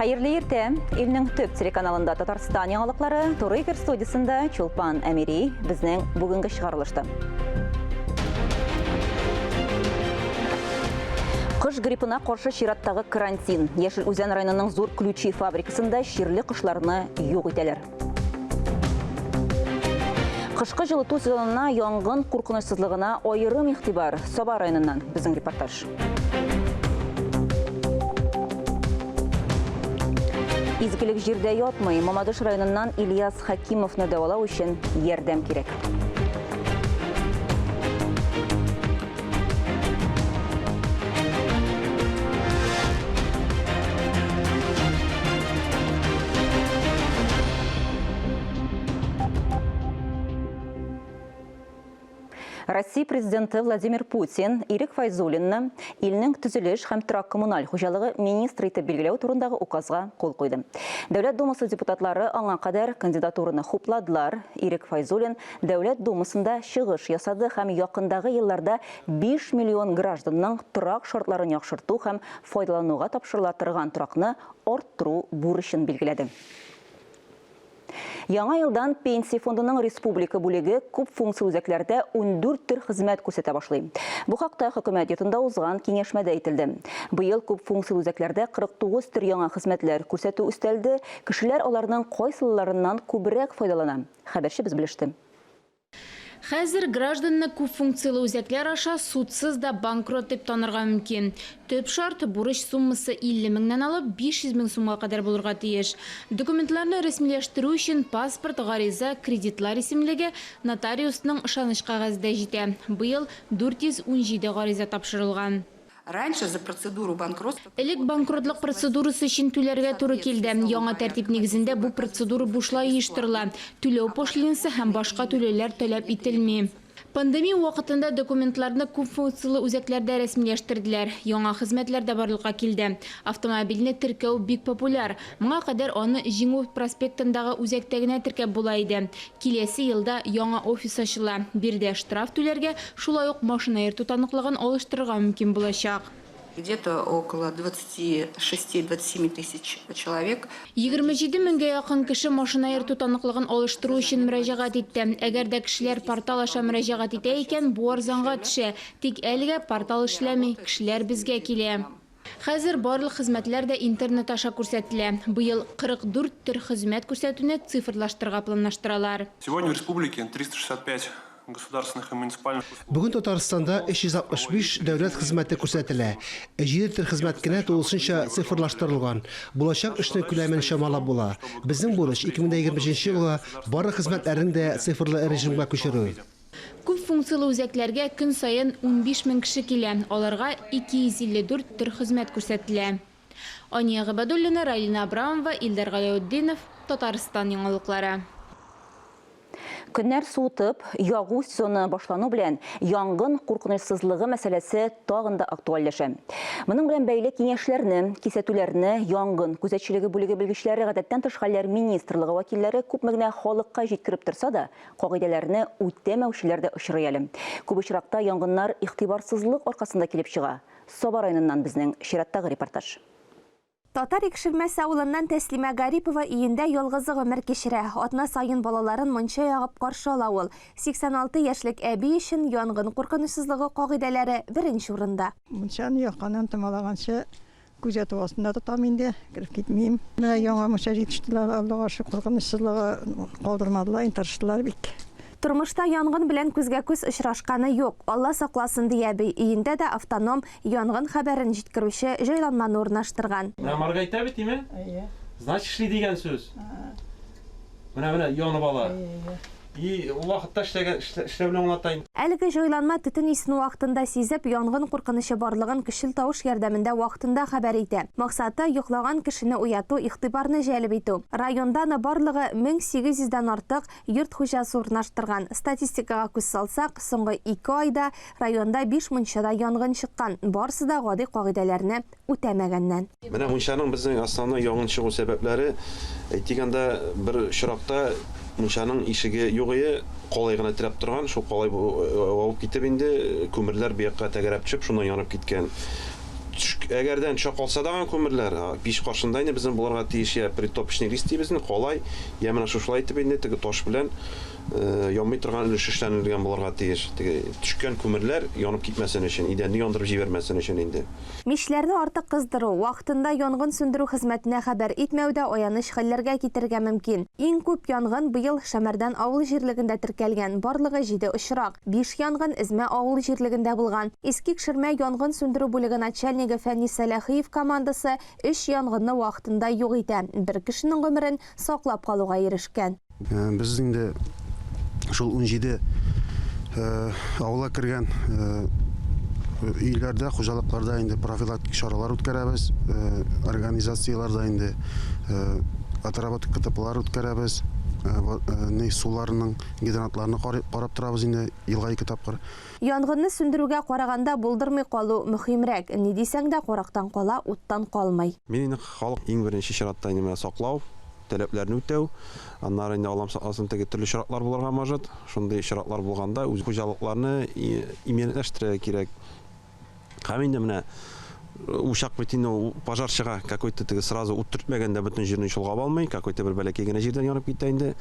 Hayırlı erте, ilning tüp teлеканалында Татарстан яңалыклары Туры эфир студиясында Чулпан Әмири безнең бүгенге чыгарылышты. Кыш гриппына каршы чираттагы карантин. Яшел Үзән районының зур ключи фабрикасында ширле кышларны юк итәләр. Кышкы жылыту сезонына янгын куркынычсызлыгына айрым игътибар. Саба районыннан безнең репортаж. Изгелек җирдә ятмый, Мамадыш районыннан Ильяс Хакимовны дәвалау өчен ярдәм кирәк. Россия президенты Владимир Путин Ирек Файзуллинны илнең төзелеш һәм торак коммуналь хуҗалыгы министры итеп билгеләү турындагы указга кул куйды. Дәүләт думасы депутатлары аңа кадәр кандидатураны хупладылар. Ирек Файзуллин Дәүләт думасында чыгыш ясады һәм якындагы елларда 5 миллион гражданның торак шартларын яхшырту һәм файдалануга тапшырыла торган торакны арттыру бурычын билгеләде. Яңа елдан пенсия фондының республика бүлеге күп функция үзәкләрдә 14 төр хезмәт күрсәтә башлый. Бу хакта хөкүмәт йортында узган киңәшмәдә әйтелде. Быел күп функция үзәкләрдә 49 төр яңа хезмәтләр күрсәтү үстәлде. Кешеләр аларның кайсыларыннан күбрәк файдалана? Хәбәрче без белеште. Хәзер гражданны күп функциялы үзәкләр аша судсыз да банкрот дип танырга мөмкин. Төп шарт бурыч суммасы 50 меңнән алып 500 мең сумга кадәр булырга тиеш. Документларны рәсмиләштерү өчен паспорт, гариза, кредитлар исемлеге нотариусның ышаныч кәгазендә җитә. Быел 417 гариза тапшырылган. Раньше за процедуру банкротства... Элек банкротлык процедурасы өчен түләргә туры килде. Яңа тәртип нигезендә бу процедура бушлай оештырыла. Түләү пошлинасы һәм башка түләүләр таләп ителми. Пандемия вакытында документларны күп функциялы үзәкләрдә рәсмиләштерделәр. Яңа хезмәтләр дә барлыкка килде. Автомобильне теркәү бик популяр. Моңа кадәр аны Җиңү проспектындагы үзәктә генә теркәп була иде. Киләсе елда яңа офис ачыла. Бирдә штраф түләргә, шулай ук машина йөртү таныклыгын алыштырырга мөмкин булачак. Где-то около 26-27 тысяч человек. 27 меңгә якын кеше машина йөртү таныклыгын алыштыру өчен мөрәҗәгать итте. Әгәр дә кешеләр портал аша мөрәҗәгать итә икән, бу арзанга төшә. Тик әлегә портал эшләми, кешеләр безгә килә. Хәзер барлык хезмәтләр дә интернет аша күрсәтелә. Быел 44 төр хезмәт күрсәтүне цифрлаштырырга планлаштыралар. Сегодня в республике 365 государственных и муниципальных услуг. Бүген Татарстанда 365 дәүләт хезмәте күрсәтелә. 7 төр хезмәт кенә тулысынча цифрлаштырылган. Булачак эшне күләмен чамалап була. Безнең бурыч 2025 елга барлык хезмәтләрне дә цифрлы режимга күчерү. Күп функциялы үзәкләргә көн сайын 15 мең кеше килә. Аларга 254 төр хезмәт күрсәтелә. Ания Габадуллина, Ралина Абрамова, Илдар Галиутдинов, Татарстан яңалыклары. Көннәр суытып, ягу сезоны башлану белән янгын куркынычсызлыгы мәсьәләсе тагын да актуальләшә. Моның белән бәйле киңәшләрне, кисәтүләрне янгын күзәтчелеге бүлеге белгечләре, гадәттән тыш хәлләр министрлыгы вәкилләре күпме генә халыкка җиткереп торса да, кагыйдәләрне үтәмәүчеләр дә очрый әле. Күп очракта янгыннар игътибарсызлык аркасында килеп чыга. Саба районыннан безнең чираттагы репортаж. Татар Икшермәс авылыннан Тәслимә Гарипова иендә ялгызы гомер кичерә. Атна сайын балаларын монча ягып каршы ала ул. 86 яшьлек әби өчен янгын куркынычсызлыгы кагыйдәләре беренче урында. Мончаны якканнан томалаганчы күзәтү астында тотам инде, кирип китмим. Менә яңа монча җитештеләр, Аллага шөкер, куркынычсызлыгы калдырмадылар, тырыштылар бик. Тормышта янгын белән күзгә-күз очрашканы юк. Алла сакласын дия би. Иендә дә автоном янгын хәбәрен җиткерүче җайланманы урнаштырган. Менә Маргарита бит име? Значит, шли дигән сүз. Менә янып ала. И вакытта эшләп белән аңлатайм. Әлеге җайланма төтен исен вакытында сизеп, янгын куркынычы барлыгын кешел тавыш ярдәмендә вакытында хәбәр итә. Максаты йоклаган кешене уяту, игътибарны җәлеп итү. Районда барлыгы 1800-дән артык йорт хуҗасы урнаштырган. Статистикага күз салсак, соңгы 2 айда районда 5 мунчада янгын чыккан. Барысы да гади кагыйдәләрне үтәмәгәннән. Менә мунчаның безнең основной янгын чыгу сәбәпләре әйтгәндә бер чиракта мунчаның ишеге югые калай гына терәп торган, шул калай авып китеп инде, күмерләр бу якка тәгәрәп төшеп, шуннан янып киткән. әгәрдән төшә калса да күмерләр, пич каршында инде безнең буларга тиеш я притопочный лист дибезне, колай, я менә шушылай итеп инде теге таш белән янмый торган өлеш эшләнелгән буларга тиеш. Теге төшкән күмерләр янып китмәсен өчен, идәнне яндырып җибәрмәсен өчен инде. Мишләрне артык кыздыру, вакытында янгын сүндерү хезмәтенә хәбәр итмәүдә аяныч хәлләргә китергә мөмкин. Иң күп янгын быел Шәмәрдән авыл җирлегендә теркәлгән, барлыгы 7 очрак. 5 янгын Измә авыл җирлегендә булган. Иске-Кишермә янгын сүндерү бүлеге начальнигы Фәнис Сәләхиев командасы 3 янгынны вакытында юк итә. Бер кешенең гомерен саклап калуга ирешкән. Безнең дә шул 17 авылга кергән өйләрдә, хуҗалыкларда инде профилактик чаралар үткәрәбез, организацияларда инде отработка КТПлар үткәрәбез, суларның гидрантларны карап торабыз инде елга 2 тапкыр. Янгынны сүндерүгә караганда булдырмый калу мөһимрәк. Ни дисәң дә карактан кала, уттан калмый. Мин халык иң беренче чиратта инде саклау, таләпләрне үтәү, аннары инде алам сакласын теге төрле чиратлар булырга мажат. Шундый чиратлар булганда үз хуҗалыкларны иминләштерергә кирәк. Һәм инде менә ушак битине пожарчыга какой-то теге сразу уттыртмәгәндә бөтен җирне чолгап алмый, какой-то бер бәләкәй генә җирдән янып китә инде.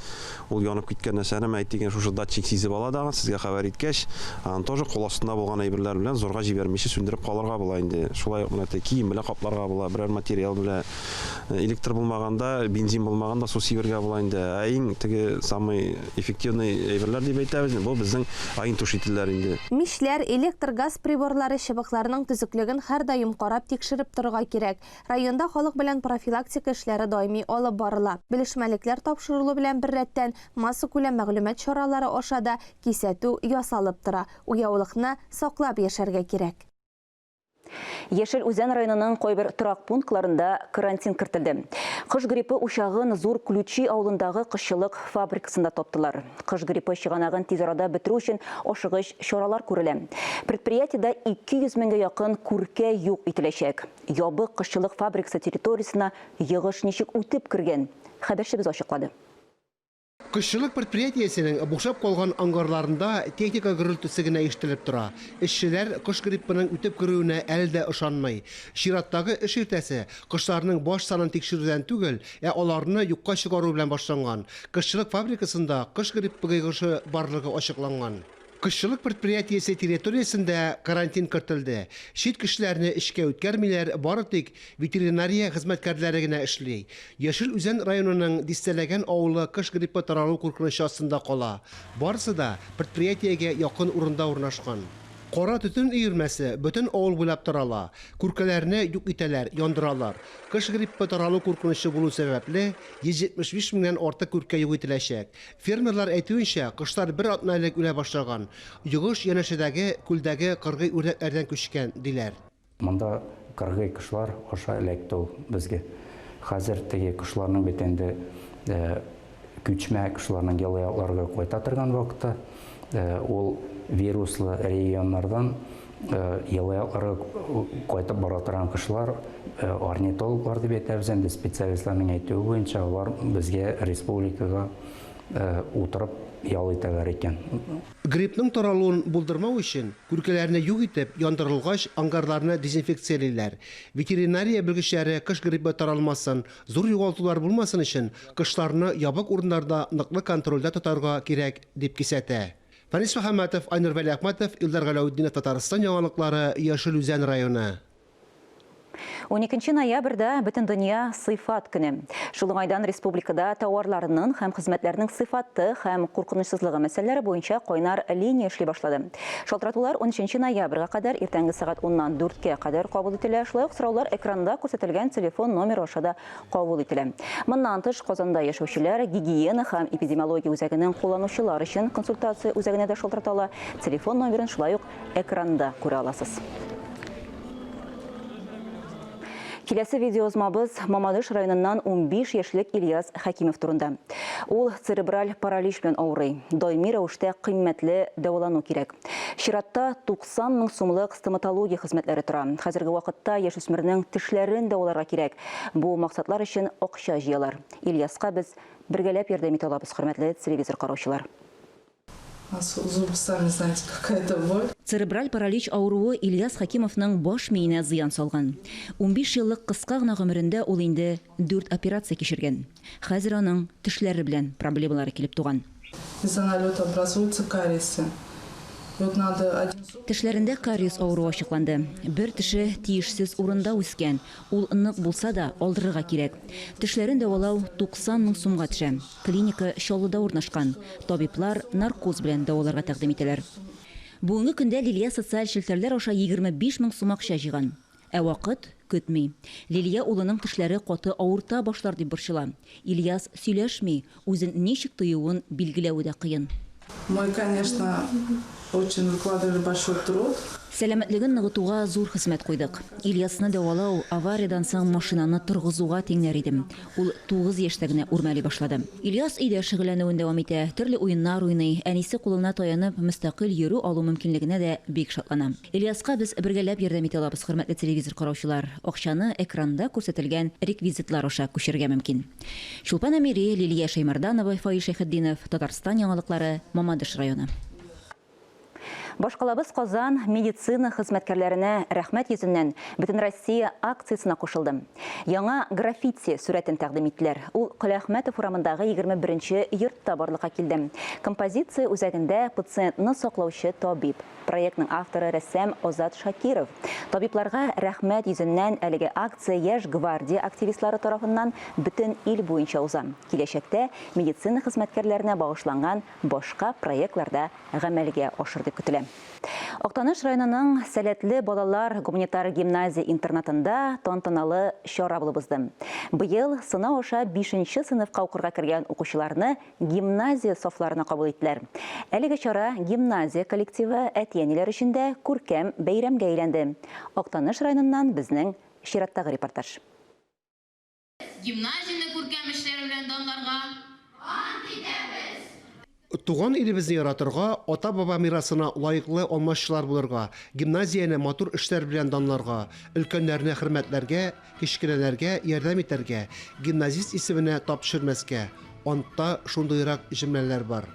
Ул янып киткән нәрсәне әйтегән шушы датчик сизеп ала да, сезгә хәбәр иткәч, аны тоже кул астында булган әйберләр белән зорга җибәрмичә сүндереп калырга була инде. Шулай ук менә кием белән капларга була, берәр материал белән электр булмаганда, бензин булмаганда су сибергә була инде. Иң теге самый эффективный әйберләр дип әйтәбез. Бу безнең айын тушителләр инде. Мишләр, электр газ приборлары чыбыкларының төзеклеген һәр даим карап тикшереп торырга кирәк. Районда халык белән профилактика эшләре даими алып барыла. Белешмәлекләр тапшырылу белән бер рәттән масса күләм мәгълүмат чаралары ашада кисәтү ясалып тора. Уяулыкны саклап яшәргә кирәк. Яшел Үзән районының кайбер торак пунктларында карантин кертелде. Кыш гриппы учагын Зур Ключи авылындагы кышчылык фабрикасында таптылар. Кыш гриппы чыганагын тиз арада бетерү өчен ашыгыч чаралар күрелә. Предприятиедә 200 меңгә якын күркә юк ителәчәк. Ябык кышчылык фабрикасы территориясына йыгыш ничек үтеп кергән? Хәбәрчебез ачыклады. Кышчылык предприятиесенең бушап калган ангарларында техника гөрелтүсе генә ишетелеп тора. Эшчеләр кыш гриппының үтеп керүенә әле дә ышанмый. Чираттагы эш иртәсе кышларның баш санын тикшерүдән түгел, аларны юкка чыгару белән башланган. Кышчылык фабрикасында кыш гриппы гыйгышы барлыгы ачыкланган. Кышчылык предприятиесе территориясендә карантин кертелде. Чит кешеләрне эшкә үткәрмиләр, бары тик ветеринария хезмәткәрләре генә эшли. Яшел Үзән районының дистәләгән авылы кыш гриппы таралу куркынычы астында кала. Барысы да предприятиегә якын урында урнашкан. Кара төтен өермәсе бөтен авыл буйлап тарала. Күркәләрне юк итәләр, яндыралар. Кыш гриппы таралу куркынычы булу сәбәпле 175 меңнән артык күркә юк ителәчәк. Фермерлар әйтүенчә, кышлар бер атнайлык үлә башлаган. Йыгыш янәшәдәге күлдәге кыргый үрдәкләрдән күчкән диләр. Монда кыргый кышлар аша эләкте ул безгә. Хәзер теге кышларның бетендә күчмә кышларның ялыякларга кайта торган вакытта ул вируслы регионнардан ялыякларга кайтып бара торган кышлар орнитологлар дип әйтәбез инде специалистларның әйтүе буенча алар безгә республикага утырып ял итәләр икән. Гриппның таралуын булдырмау өчен күркәләрне юк итеп яндырылгач ангарларны дезинфекциялыйлар. Ветеринария белгечләре кыш гриппы таралмасын, зур югалтулар булмасын өчен кышларны ябык урыннарда ныклы контрольдә тотарга кирәк дип кисәтә. Фәнис Мөхәммәтов, Айнур Вәлиәхмәтов, Илдар Галәүддинов, Татарстан яңалыклары, Яшел Үзән районы. 12 ноябрьдә бөтен дөнья сыйфат көне. Шул уңайдан республикада товарларның һәм хезмәтләрнең сыйфаты һәм куркынычсызлыгы мәсьәләләре буенча кайнар линия эшли башлады. Шалтыратулар 13 ноябрьгә кадәр иртәнге сәгать 10-нан 4-кә кадәр кабул ителә. Шулай ук сораулар экранда күрсәтелгән телефон номеры аша кабул ителә. Моннан тыш Казанда яшәүчеләр гигиена һәм эпидемиология үзәгенең кулланучылар өчен консультация үзәгенә дә шалтыратала. Телефон номерын шулай ук экранда күрә аласыз. Киләсе видеозмабыз Мамадыш районыннан 15 яшьлек Ильяс Хәкимов турында. Ул церебраль паралич белән авырый. Даими рәвештә кыйммәтле дәвалану кирәк. Чиратта 90 мең сумлык стоматология хезмәтләре тора. Хәзерге вакытта яшүсмернең тешләрен дәваларга кирәк. Бу максатлар өчен акча җыялар. Ильяска без бергәләп ярдәм итә алабыз, хөрмәтле телевизор караучылар. Сами знаете, какая это боль. Церебраль паралич ауруы Ильяс Хакимовның баш миенә зыян салган. 15 еллык кыска гына гомерендә ул инде 4 операция кичергән. Хәзер аның тешләре белән проблемалары килеп туган. Из-за налета образуются кариесы. Вот надо Тешләрендә кариес авыруы ачыкланды. Бер теше тиешсез урында үскән. Ул нык булса да алдырырга кирәк. Тешләрен дәвалау 90 мең сумга төшә. Клиника Чаллыда урнашкан. Табиблар наркоз белән дәваларга тәкъдим итәләр. Бүгенге көндә Лилия социаль шелтәрләр аша 25 мең сум акча җыйган. Ә вакыт көтми. Лилия улының тешләре каты авырта башлар дип борчыла. Ильяс сөйләшми, үзен ничек тоюын билгеләү дә кыен. Мы, конечно, очень выкладывали большой труд. Сәламәтлеген ныгытуга зур хезмәт куйдык. Ильясны дәвалау авариядан соң машинаны торгызуга тиңнәр идем. Ул 9 яшьтә генә үрмәли башлады. Ильяс өйдә шөгыльләнүен дәвам итә, төрле уеннар уйный, әнисе кулына таянып мөстәкыйль йөрү алу мөмкинлегенә дә бик шатлана. Ильяска без бергәләп ярдәм итә алабыз, хөрмәтле телевизор караучылар. Акчаны экранда күрсәтелгән реквизитлар аша күчерергә мөмкин. Шулпан Амири, Лилия Шаймарданова, Фаиш Шәйхетдинов, Татарстан яңалыклары, Мамадыш районы. Башкалабыз Казан медицина хезмәткәрләренә рәхмәт йөзеннән Бөтен Россия акциясына кушылды. Яңа граффити сурәтен тәкъдим иттеләр. Ул Кылахмәтов урамындагы 21-нче йортта барлыкка килде. Композиция үзәгендә пациентны саклаучы табиб. Проектның авторы рәссам Озат Шакиров. Табибларга рәхмәт йөзеннән әлеге акция яшь гвардия активистлары тарафыннан бөтен ил буенча уза. Киләчәктә медицина хезмәткәрләренә багышланган башка проектларда гамәлгә ашыр дип көтелә. Актаныш районының сәләтле балалар гуманитар гимназия интернатында тантаналы чара булып узды. Быел сынау аша 5-нче сыйныфка укырга кергән укучыларны гимназия сафларына кабул иттеләр. Әлеге чара гимназия коллективы әтиәниләр өчен дә күркәм бәйрәмгә әйләнде. Актаныш районыннан безнең чираттагы репортаж. Гимназияны күркәм эшләре белән данларга ант итәбез. Туган илебезне яратырга, ата-баба мирасына лайыклы алмашчылар булырга, гимназияне матур эшләр белән данларга, өлкәннәрне хөрмәтләргә, кечкенәләргә ярдәм итәргә, гимназист исеменә тапшырмаскә. Антта шундыйрак җөмләләр бар.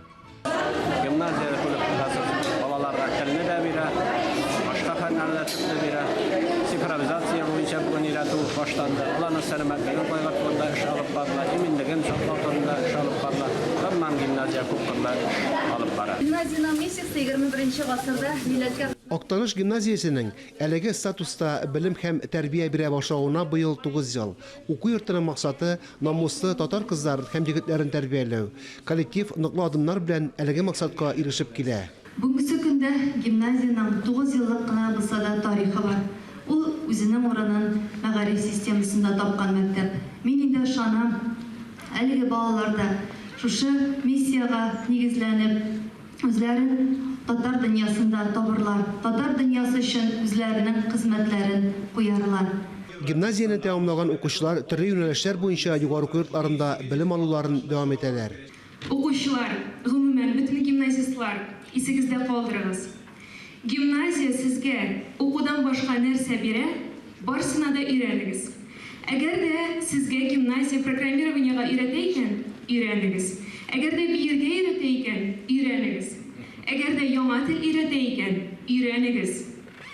Гимназия балаларга телне дә бирә, башка фәннәрне бирә. Цифровизация буенча бүген өйрәтү башланды. Аларның сәламәтлеген кайгыртуында эш алып барыла, иминлеген саклау турында эш алып барыла. Тамам гимназия күпкырлы алып бара. Гимназияның миссиясе 21-нче гасырда милләткә Актаныш гимназиясенең әлеге статуста белем һәм тәрбия бирә башлауына быел 9 ел. Уку йортының максаты намуслы татар кызлар һәм егетләрен тәрбияләү. Коллектив ныклы адымнар белән әлеге максатка ирешеп килә. Бүгенге көндә гимназияның 9 еллык кына булса да тарихы бар. Ул үзенең урынын мәгариф системасында тапкан мәктәп. Мин инде ышанам, әлеге балаларда шушы миссияга нигезләнеп үзләрен татар дөньясында табырлар. Татар дөньясы өчен үзләренең хезмәтләрен куярлар. Гимназияны тәмамлаган укучылар төрле юнәлешләр буенча югары йортларында белем алуларын дәвам итәләр. Укучылар, гомумән бөтен гимназистлар, исегездә калдырыгыз. Гимназия сезгә укудан башка нәрсә бирә, барсына да өйрәнегез. Әгәр дә сезгә гимназия программированиегә өйрәтә икән, өйрәнегез. Әгәр дә биергә өйрәтә икән, өйрәнегез. Әгәр дә яңа тел өйрәтә икән, өйрәнегез.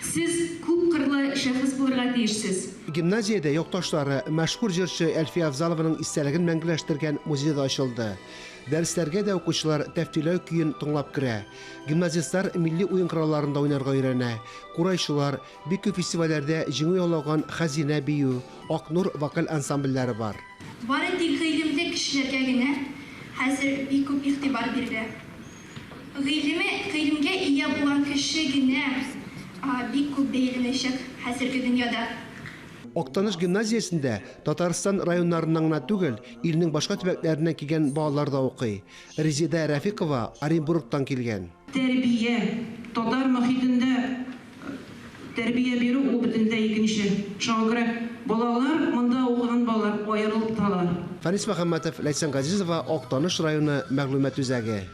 Сез күп кырлы шәхес булырга тиешсез. Гимназиядә якташлары мәшһүр җырчы Әлфия Афзалованың истәлеген мәңгеләштергән музей да ачылды. Дәресләргә дә укучылар тәфтиләү көен тыңлап керә. Гимназистлар милли уен коралларында уйнарга өйрәнә. Курайчылар бик күп фестивальләрдә җиңү яулаган Хәзинә бию, Акнур вокаль ансамбльләре бар. Бары тик гыйлемле кешеләргә генә хәзер бик күп игътибар бирелә. Гыйлемгә ия булган кеше генә бик күп бәяләнәчәк хәзерге дөньяда. Актаныш гимназиясендә Татарстан районнарыннан гына түгел, илнең башка төбәкләреннән килгән балалар да укый. Резида Рәфикова Оренбургтан килгән. Тәрбия, татар мөхитендә тәрбия бирү ул бөтенләй икенче. Шуңа күрә балалар, монда укыган балалар аерылып торалар. Фарис Мөхәммәтов, Ләйсән Газизова, Актаныш районы мәгълүмат үзәге.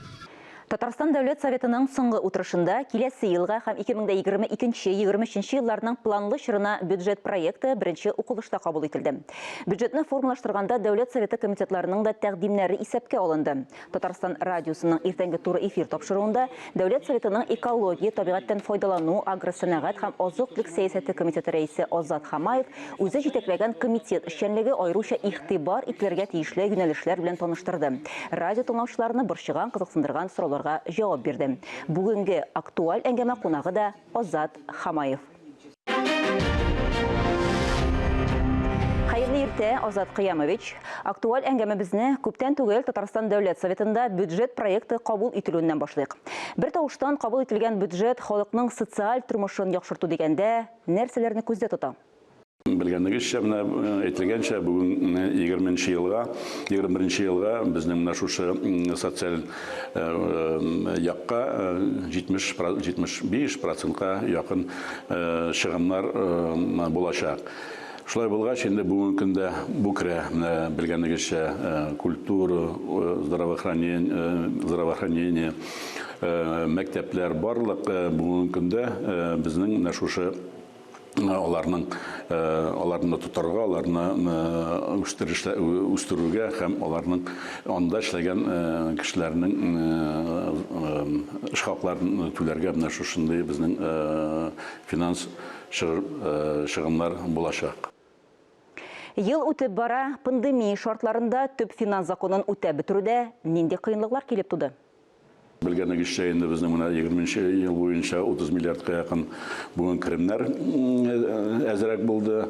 Татарстан Дәүләт Советының соңгы утырышында киләсе елга һәм 2022-2023 елларның планлы чорына бюджет проекты беренче укылышта кабул ителде. Бюджетны формалаштырганда Дәүләт Советы комитетларының да тәкъдимнәре исәпкә алынды. Татарстан радиосының иртәнге туры эфир тапшыруында Дәүләт Советының экология, табигатьтән файдалану, агросәнәгать һәм азык-төлек сәясәте комитеты рәисе Азат Хамаев үзе җитәкләгән комитет эшчәнлеге аеруча игътибар ителергә тиешле юнәлешләр белән таныштырды. Радио тыңлаучыларны борчыган, кызыксындырган сорауларга җавап бирде. Бүгенге актуаль әңгәмә кунагы да Азат Хамаев. Хәерле иртә, Азат Кыямович. Актуаль әңгәмәбезне күптән түгел Татарстан Дәүләт Советында бюджет проекты кабул ителүеннән башлыйк. Бер тавыштан кабул ителгән бюджет халыкның социаль тормышын яхшырту дигәндә нәрсәләрне күздә тота? Белгәнегезчә, менә әйтелгәнчә, бүген 21 елга безнең менә шушы социаль якка 75%-ка якын чыгымнар булачак. Шулай булгач, инде бүгенге көндә бу керә, менә белгәнегезчә, культура, здравоохранение, мәктәпләр барлык бүгенге көндә безнең менә шушы аларны тотарга, аларны үстерүгә һәм аларның анда эшләгән кешеләрнең хаккларын түләргә менә шушындый безнең финанс чыгымнар булачак. Ел үтеп бара, пандемия шартларында төп финанс законын үтәп бетерүдә нинди кыенлыклар килеп туды? Белгәнегезчә, инде безнең менә 20 ел буенча 30 миллиардка якын бүген керемнәр әзрәк булды.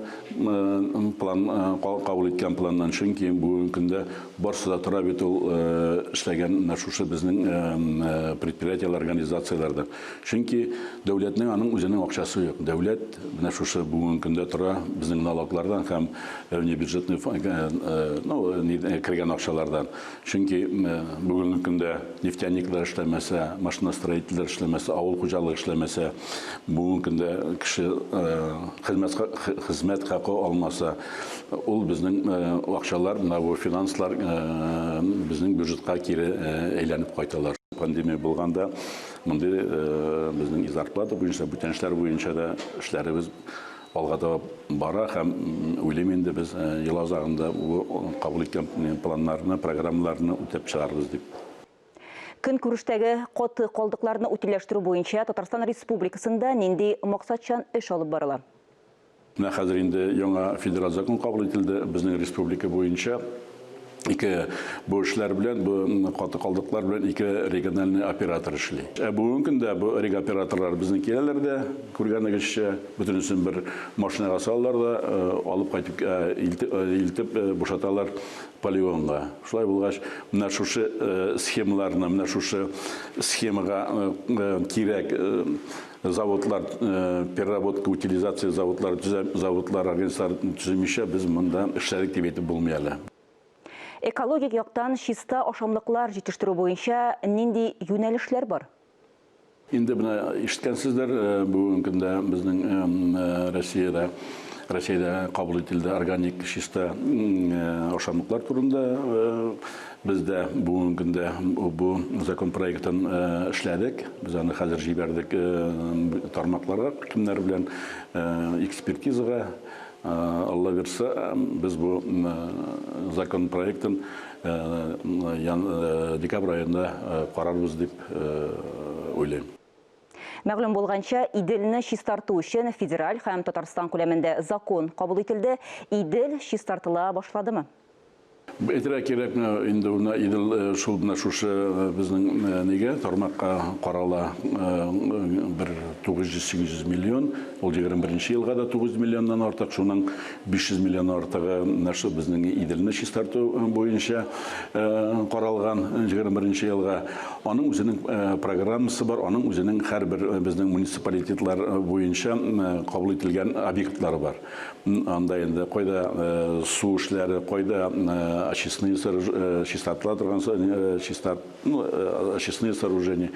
Кабул иткән планнан, чөнки бүгенге көндә барсы да тора бит ул эшләгән шушы безнең предприятиялар, организацияларда. Чөнки дәүләтнең аның үзенең акчасы юк. Дәүләт менә шушы бүгенге көндә тора безнең налоглардан һәм бюджетный кергән акчалардан. Чөнки бүгенге көндә нефтяниклар эшләмәсә, машиностроительләр эшләмәсә, авыл хуҗалыгы эшләмәсә, бүгенге көндә кеше хезмәт хакы алмаса, ул безнең акчалар, бу финанслар безнең бюджетка кире әйләнеп кайталар. Пандемия булганда, монда безнең зарплата буенча, бүтән эшләр буенча да эшләребез алга таба бара һәм уйлыйм инде без ел азагында кабул иткән планнарны, программаларны үтәп чыгарбыз дип. Көн күрештәге каты калдыкларны үтәләштерү буенча Татарстан Республикасында нинди максатчан эш алып барыла? Менә хәзер инде яңа федераль закон кабул ителде безнең республика буенча. Бу эшләр белән, бу каты калдыклар белән региональный оператор эшли. Бүгенге көндә бу операторлар безнең киләләр дә, күргәнегезчә, бөтенесен бер машинага салалар да, алып кайтып илтеп бушаталар полигонга. Шулай булгач, менә шушы схемаларны, менә шушы схемага кирәк заводлар, переработка, утилизация заводлар, организациялар төземичә без монда эшләдек дип әйтеп булмый әле. Экологик яктан чиста ашамлыклар җитештерү буенча нинди юнәлешләр бар? Инде менә ишеткәнсездер, бүгенге көндә безнең Россиядә кабул ителде органик чиста ашамлыклар турында. Бездә бүгенге көндә бу закон проектын эшләдек. Без аны хәзер җибәрдек тармакларга, кемнәр белән экспертизага. Алла верса, без бу закон проектын декабрь айында карарбыз дип уйлыйм. Мәгълүм булганча, Иделне чистарту өчен федераль һәм Татарстан күләмендә закон кабул ителде. Идел чистартыла башладымы? Әйтергә кирәк, инде Идел шул менә шушы безнең нигә тармакка карала бер 900-800 миллион, ул 21 елга да 900 миллионнан артык, шуның 500 миллион артыгы безнең Иделне чистарту буенча каралган 21 елга. Аның үзенең программасы бар, аның үзенең һәрбер безнең муниципалитетлар буенча кабул ителгән объектлар бар. Анда инде кайда су эшләре, кайда очистные сооружения.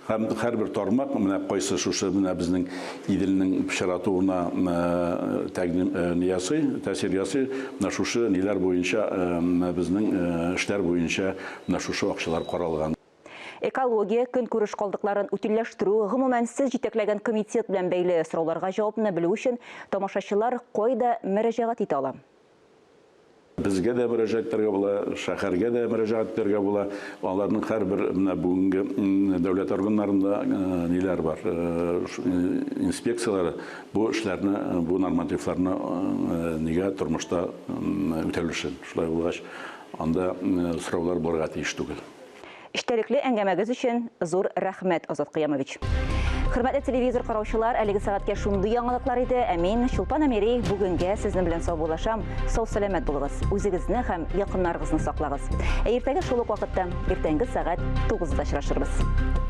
Һәрбер тармак, менә кайсы шушы менә безнең Иделнең пычратуына тәэсир ясый, менә шушы ниләр буенча безнең эшләр буенча менә шушы акчалар каралган. Экология көнкүреш калдыкларын үтилләштерү гомумән сез җитәкләгән комитет белән бәйле сорауларга җавапны белү өчен тамашачылар кайда мөрәҗәгать итә ала? Безгә дә мөрәҗәгатьләргә була, шәһәргә дә мөрәҗәгатьләргә була. Аларның һәрбер менә бүгенге дәүләт органнарында ниләр бар? Инспекциялары бу эшләрне, бу нормативларны нигә тормышта үтәлү өчен. Шулай булгач, анда сораулар булырга тиеш түгел. Эчтәлекле әңгәмәгез өчен зур рәхмәт, Азат Кыямович. Хөрмәтле телевизор караучылар, әлеге сәгатькә шундый яңалыклар иде. Мин Чулпан Әмири бүгенгә сезнең белән саубуллашам. Сау-сәламәт булыгыз. Үзегезне һәм якыннарыгызны саклагыз. Иртәгә шул ук вакытта, иртәнге сәгать 9-да очрашырбыз.